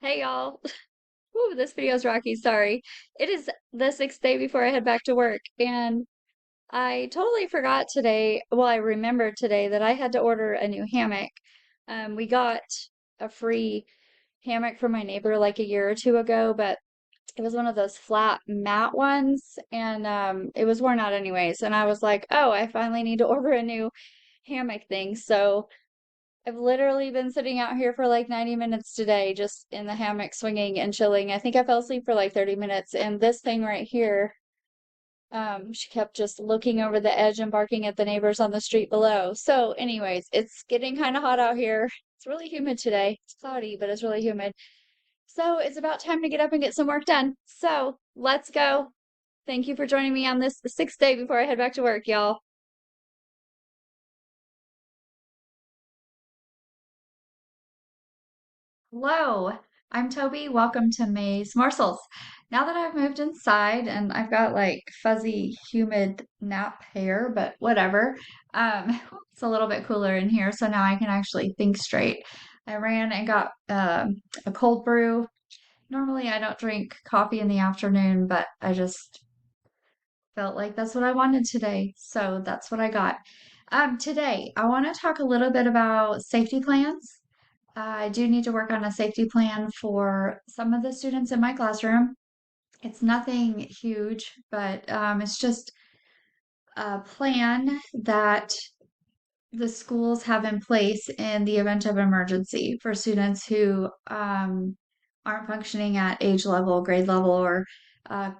Hey y'all. Ooh, this video's rocky, sorry. It is the sixth day before I head back to work, and I totally forgot today. Well, I remembered today that I had to order a new hammock. We got a free hammock from my neighbor like a year or two ago, but it was one of those flat mat ones, and it was worn out anyways. And I was like, oh, I finally need to order a new hammock thing. So I've literally been sitting out here for like 90 minutes today, just in the hammock swinging and chilling. I think I fell asleep for like 30 minutes. And this thing right here, she kept just looking over the edge and barking at the neighbors on the street below. So, anyways, it's getting kind of hot out here. It's really humid today. It's cloudy, but it's really humid. So, it's about time to get up and get some work done. So, let's go. Thank you for joining me on this sixth day before I head back to work, y'all. Hello, I'm Toby. Welcome to May's Morsels. Now that I've moved inside and I've got like fuzzy, humid nap hair, but whatever, it's a little bit cooler in here, so now I can actually think straight. I ran and got a cold brew. Normally, I don't drink coffee in the afternoon, but I just felt like that's what I wanted today, so that's what I got. Today, I want to talk a little bit about safety plans. I do need to work on a safety plan for some of the students in my classroom. It's nothing huge, but it's just a plan that the schools have in place in the event of emergency for students who aren't functioning at age level, grade level, or uh,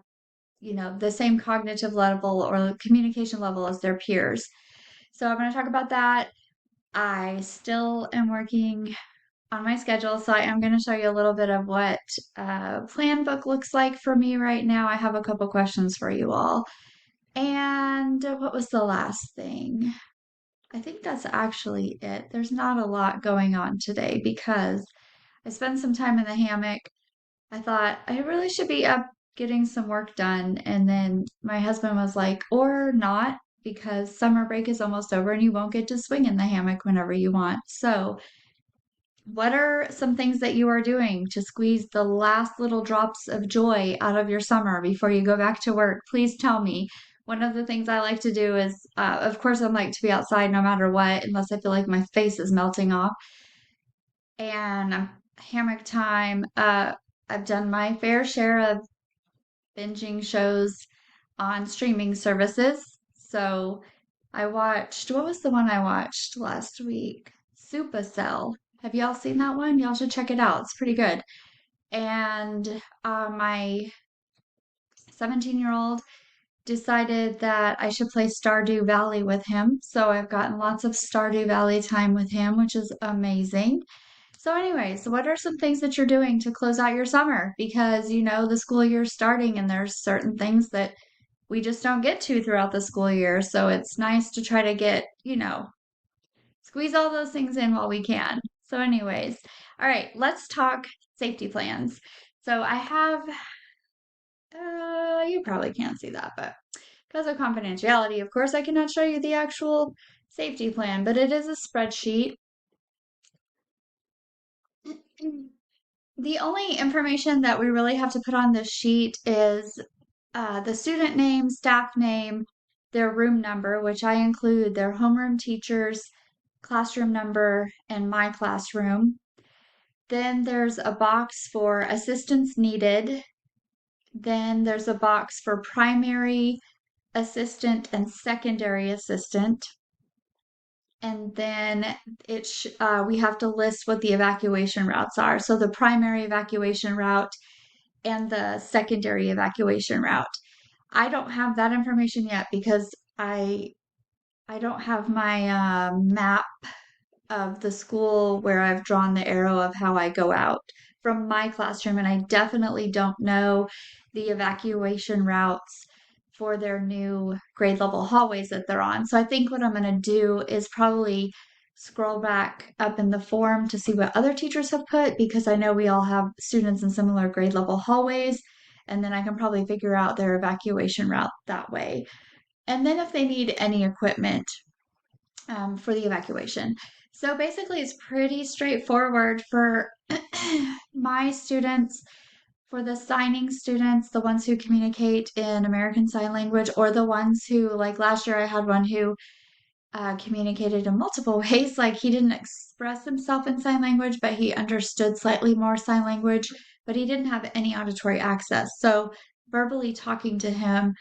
the same cognitive level or communication level as their peers. So I'm going to talk about that. I still am working on my schedule. So I am going to show you a little bit of what plan book looks like for me right now. I have a couple questions for you all. And what was the last thing? I think that's actually it. There's not a lot going on today because I spent some time in the hammock. I thought I really should be up getting some work done. And then my husband was like, or not, because summer break is almost over and you won't get to swing in the hammock whenever you want. So what are some things that you are doing to squeeze the last little drops of joy out of your summer before you go back to work? Please tell me. One of the things I like to do is, of course, I like to be outside no matter what, unless I feel like my face is melting off. And hammock time. I've done my fair share of binging shows on streaming services. So I watched, what was the one I watched last week? Supacell. Have y'all seen that one? Y'all should check it out. It's pretty good. And my 17-year-old decided that I should play Stardew Valley with him. So I've gotten lots of Stardew Valley time with him, which is amazing. So, anyways, what are some things that you're doing to close out your summer? Because the school year's starting and there's certain things that we just don't get to throughout the school year. So it's nice to try to get, squeeze all those things in while we can. So, anyways, all right, let's talk safety plans. So I have, you probably can't see that, but because of confidentiality, of course, I cannot show you the actual safety plan, but it is a spreadsheet. The only information that we really have to put on this sheet is the student name, staff name, their room number, which I include their homeroom teachers, classroom number, and my classroom. Then there's a box for assistance needed. Then there's a box for primary assistant and secondary assistant. And then we have to list what the evacuation routes are. So the primary evacuation route and the secondary evacuation route. I don't have that information yet because I don't have my map of the school where I've drawn the arrow of how I go out from my classroom, and I definitely don't know the evacuation routes for their new grade level hallways that they're on. So I think what I'm going to do is probably scroll back up in the form to see what other teachers have put because I know we all have students in similar grade level hallways, and then I can probably figure out their evacuation route that way. And then if they need any equipment for the evacuation. So basically, it's pretty straightforward for my students, for the signing students, the ones who communicate in American Sign Language, or the ones who, like last year, I had one who communicated in multiple ways. Like he didn't express himself in sign language, but he understood slightly more sign language, but he didn't have any auditory access. So verbally talking to him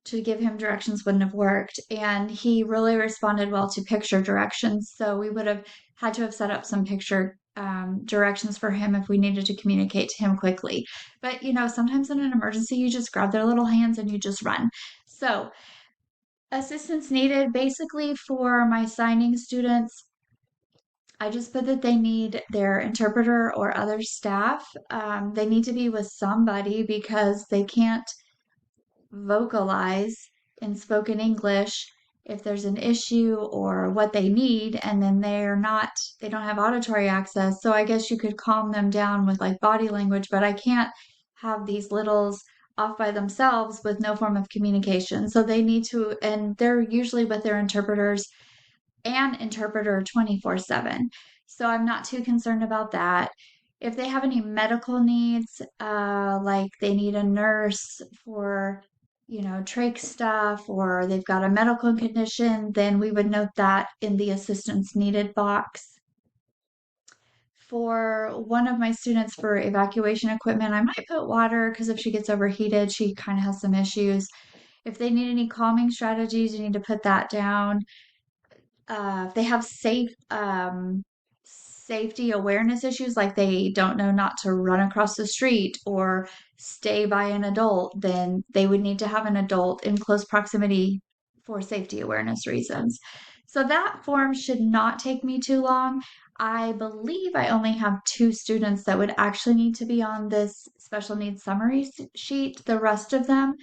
to give him directions wouldn't have worked. And he really responded well to picture directions. So we would have had to have set up some picture directions for him if we needed to communicate to him quickly. But, sometimes in an emergency, you just grab their little hands and you just run. So assistance needed basically for my signing students. I just put that they need their interpreter or other staff. They need to be with somebody because they can't vocalize in spoken English if there's an issue or what they need, and then they don't have auditory access. So I guess you could calm them down with like body language, but I can't have these littles off by themselves with no form of communication. So they need to, and they're usually with their interpreters and interpreter 24/7. So I'm not too concerned about that. If they have any medical needs, like they need a nurse for, trach stuff, or they've got a medical condition, then we would note that in the assistance needed box. For one of my students for evacuation equipment, I might put water because if she gets overheated, she kind of has some issues. If they need any calming strategies, you need to put that down. If they have safety awareness issues, like they don't know not to run across the street or stay by an adult, then they would need to have an adult in close proximity for safety awareness reasons. So that form should not take me too long. I believe I only have 2 students that would actually need to be on this special needs summary sheet. The rest of them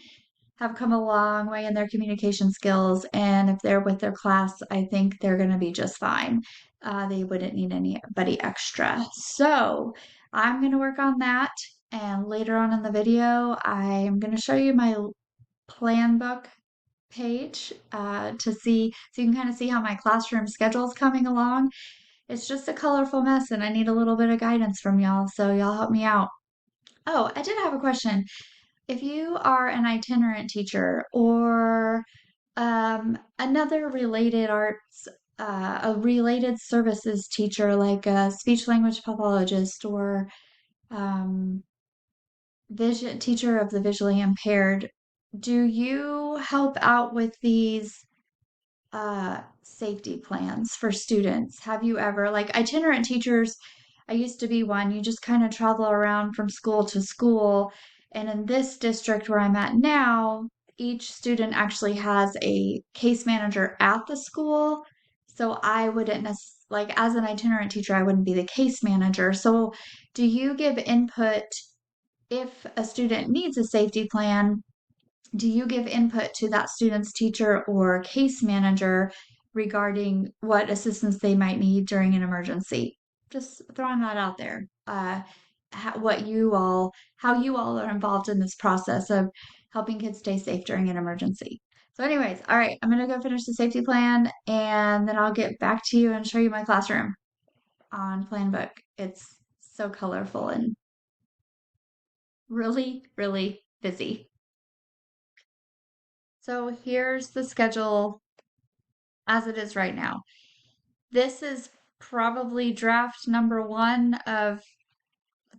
have come a long way in their communication skills. And if they're with their class, I think they're going to be just fine. They wouldn't need anybody extra. So I'm going to work on that. And later on in the video, I'm going to show you my plan book page to see, so you can kind of see how my classroom schedule is coming along. It's just a colorful mess and I need a little bit of guidance from y'all. So y'all help me out. Oh, I did have a question. If you are an itinerant teacher or another related arts, a related services teacher like a speech language pathologist or um, vision teacher of the visually impaired, do you help out with these safety plans for students? Have you ever, like itinerant teachers, I used to be one, you just kind of travel around from school to school. And in this district where I'm at now, each student actually has a case manager at the school. So I wouldn't like as an itinerant teacher, I wouldn't be the case manager. So do you give input if a student needs a safety plan? Do you give input to that student's teacher or case manager regarding what assistance they might need during an emergency? Just throwing that out there. How you all are involved in this process of helping kids stay safe during an emergency. So, anyways, all right, I'm gonna go finish the safety plan and then I'll get back to you and show you my classroom on Planbook. It's so colorful and really, really busy. So here's the schedule as it is right now. This is probably draft number 1 of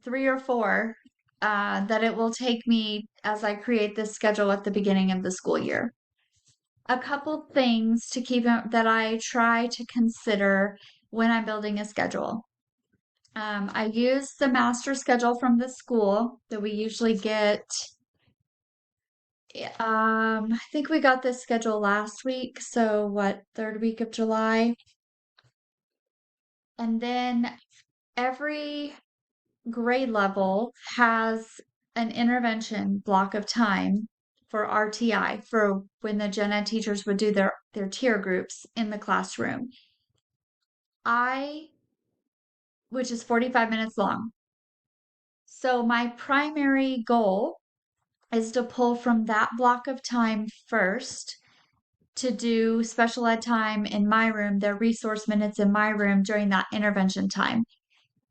3 or 4 that it will take me as I create this schedule at the beginning of the school year. A couple things to keep that I try to consider when I'm building a schedule. I use the master schedule from the school that we usually get. I think we got this schedule last week, so what, 3rd week of July? And then every grade level has an intervention block of time for RTI, for when the gen ed teachers would do their tier groups in the classroom. Which is 45 minutes long. So my primary goal is to pull from that block of time first to do special ed time in my room, their resource minutes in my room during that intervention time.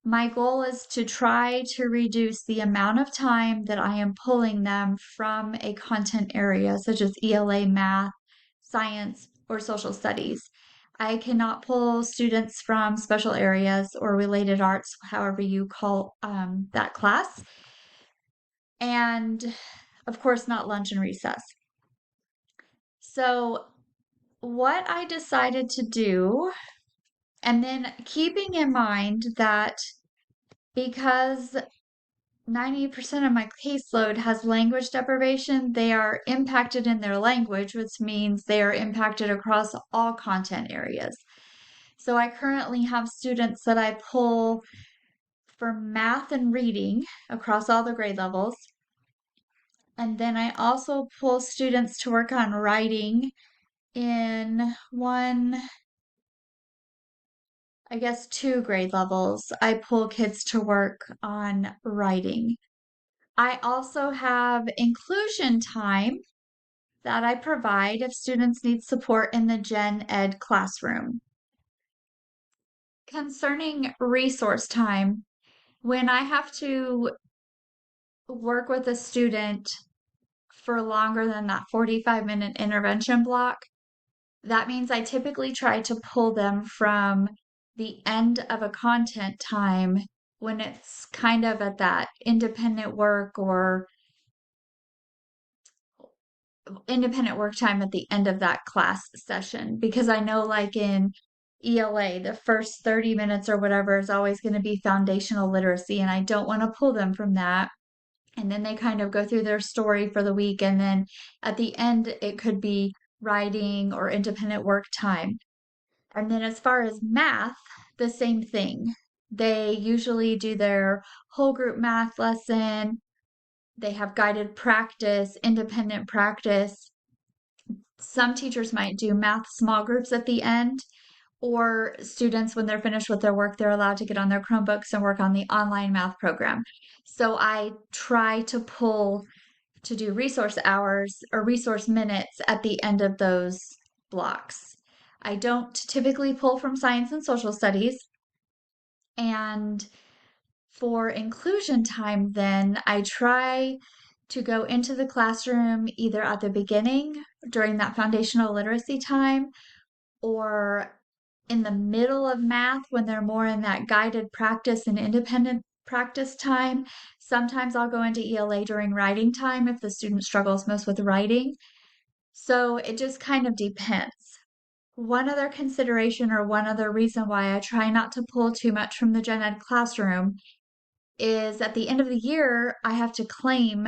My goal is to try to reduce the amount of time that I am pulling them from a content area such as ELA, math, science, or social studies. I cannot pull students from special areas or related arts, however you call that class, and of course, not lunch and recess. So, what I decided to do, and then keeping in mind that because 90% of my caseload has language deprivation, they are impacted in their language, which means they are impacted across all content areas. So I currently have students that I pull for math and reading across all the grade levels. And then I also pull students to work on writing in I guess two grade levels. I pull kids to work on writing. I also have inclusion time that I provide if students need support in the Gen Ed classroom. Concerning resource time, when I have to work with a student for longer than that 45-minute intervention block, that means I typically try to pull them from the end of a content time when it's kind of at that independent work or independent work time at the end of that class session, because I know like in ELA, the first 30 minutes or whatever is always going to be foundational literacy, and I don't want to pull them from that. And then they kind of go through their story for the week, and then at the end, it could be writing or independent work time. And then as far as math, the same thing. They usually do their whole group math lesson. They have guided practice, independent practice. Some teachers might do math small groups at the end, or students, when they're finished with their work, they're allowed to get on their Chromebooks and work on the online math program. So I try to pull to do resource hours or resource minutes at the end of those blocks. I don't typically pull from science and social studies. And for inclusion time, then I try to go into the classroom either at the beginning during that foundational literacy time or in the middle of math when they're more in that guided practice and independent practice time. Sometimes I'll go into ELA during writing time if the student struggles most with writing. So it just kind of depends. One other consideration or one other reason why I try not to pull too much from the gen ed classroom is at the end of the year, I have to claim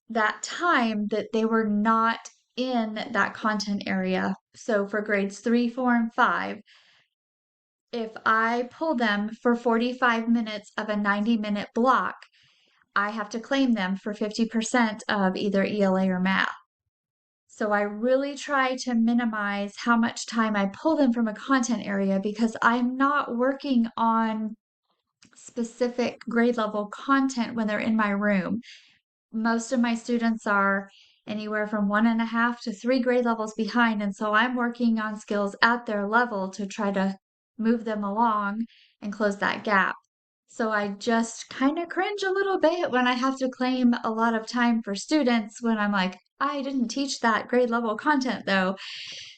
that time that they were not in that content area. So for grades 3, 4, and 5, if I pull them for 45 minutes of a 90-minute block, I have to claim them for 50% of either ELA or math. So I really try to minimize how much time I pull them from a content area because I'm not working on specific grade level content when they're in my room. Most of my students are anywhere from 1.5 to 3 grade levels behind, and so I'm working on skills at their level to try to move them along and close that gap. So I just kind of cringe a little bit when I have to claim a lot of time for students when I'm like, I didn't teach that grade level content though.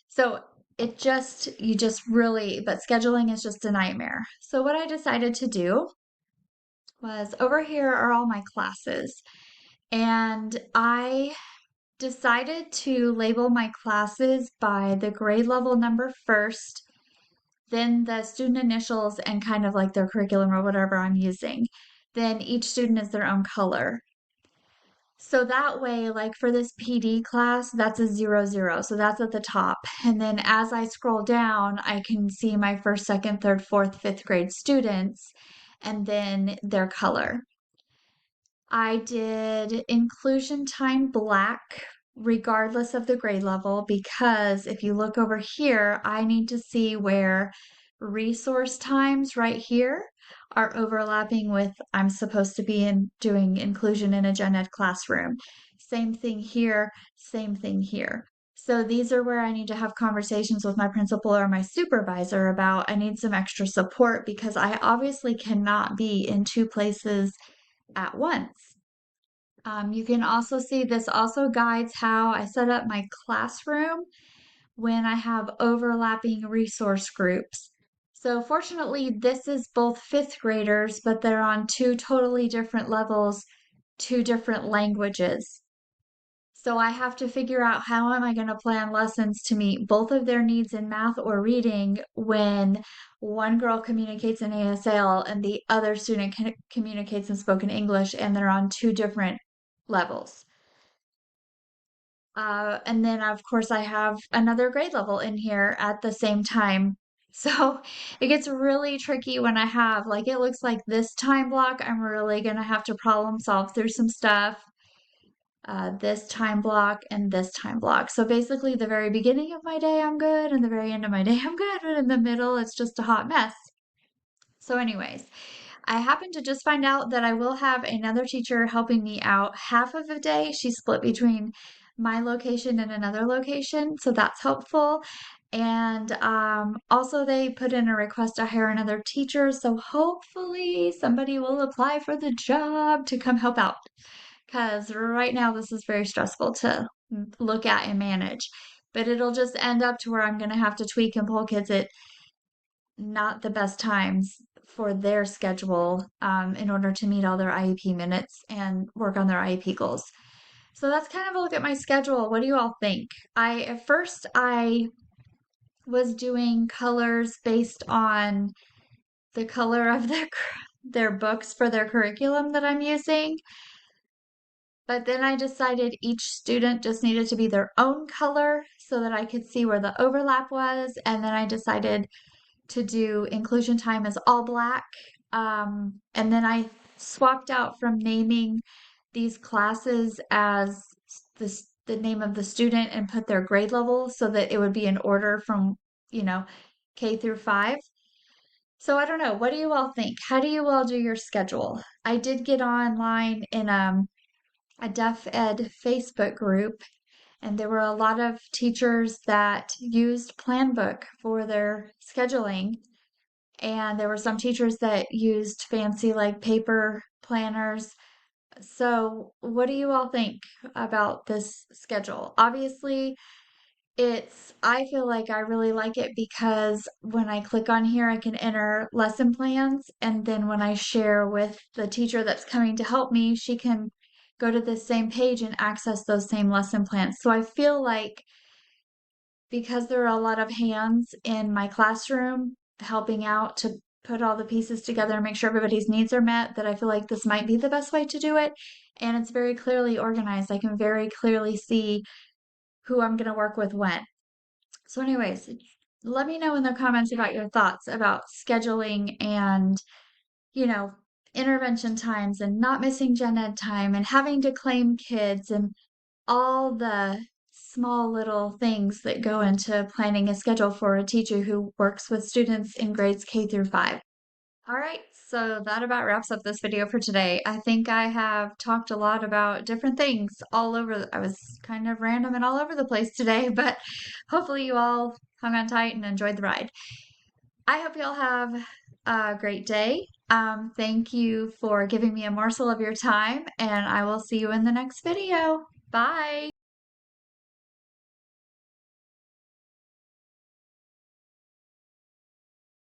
So you just really, but scheduling is just a nightmare. So what I decided to do was over here are all my classes. And I decided to label my classes by the grade level number first, then the student initials and kind of like their curriculum or whatever I'm using. Then each student is their own color. So that way, like for this PD class, that's a 0, 0. So that's at the top. And then as I scroll down, I can see my first, second, third, fourth, fifth grade students and then their color. I did inclusion time black regardless of the grade level because if you look over here, I need to see where resource times right here are overlapping with I'm supposed to be doing inclusion in a gen ed classroom. Same thing here, same thing here. So these are where I need to have conversations with my principal or my supervisor about I need some extra support because I obviously cannot be in two places at once. You can also see this also guides how I set up my classroom when I have overlapping resource groups. So fortunately, this is both fifth graders, but they're on two totally different levels, two different languages. So I have to figure out how am I going to plan lessons to meet both of their needs in math or reading when one girl communicates in ASL and the other student communicates in spoken English and they're on two different levels. And then, of course, I have another grade level in here at the same time. So it gets really tricky when I have, like, it looks like this time block, I'm really going to have to problem solve through some stuff. This time block and this time block. So basically, the very beginning of my day, I'm good, and the very end of my day, I'm good, but in the middle, it's just a hot mess. So, anyways, I happen to just find out that I will have another teacher helping me out half of the day. She's split between my location and another location, so that's helpful. And also, they put in a request to hire another teacher, so hopefully somebody will apply for the job to come help out. Because right now, this is very stressful to look at and manage. But it'll just end up to where I'm going to have to tweak and pull kids at not the best times for their schedule in order to meet all their IEP minutes and work on their IEP goals. So that's kind of a look at my schedule. What do you all think? At first I was doing colors based on the color of their books for their curriculum that I'm using. But then I decided each student just needed to be their own color so that I could see where the overlap was. And then I decided to do inclusion time as all black. And then I swapped out from naming these classes as the name of the student and put their grade level so that it would be in order from, you know, K through 5. So I don't know. What do you all think? How do you all do your schedule? I did get online in a Deaf Ed Facebook group, and there were a lot of teachers that used Planbook for their scheduling. And there were some teachers that used fancy like paper planners. So, what do you all think about this schedule? Obviously, I feel like I really like it because when I click on here, I can enter lesson plans. And then when I share with the teacher that's coming to help me, she can go to the same page and access those same lesson plans. So I feel like because there are a lot of hands in my classroom helping out to put all the pieces together and make sure everybody's needs are met, that I feel like this might be the best way to do it. And it's very clearly organized. I can very clearly see who I'm going to work with when. So, anyways, let me know in the comments about your thoughts about scheduling and, you know, intervention times and not missing gen ed time and having to claim kids and all the small little things that go into planning a schedule for a teacher who works with students in grades K through 5. All right, so that about wraps up this video for today. I think I have talked a lot about different things all over. I was kind of random and all over the place today, but hopefully you all hung on tight and enjoyed the ride. I hope you all have a great day. Thank you for giving me a morsel of your time, and I will see you in the next video. Bye.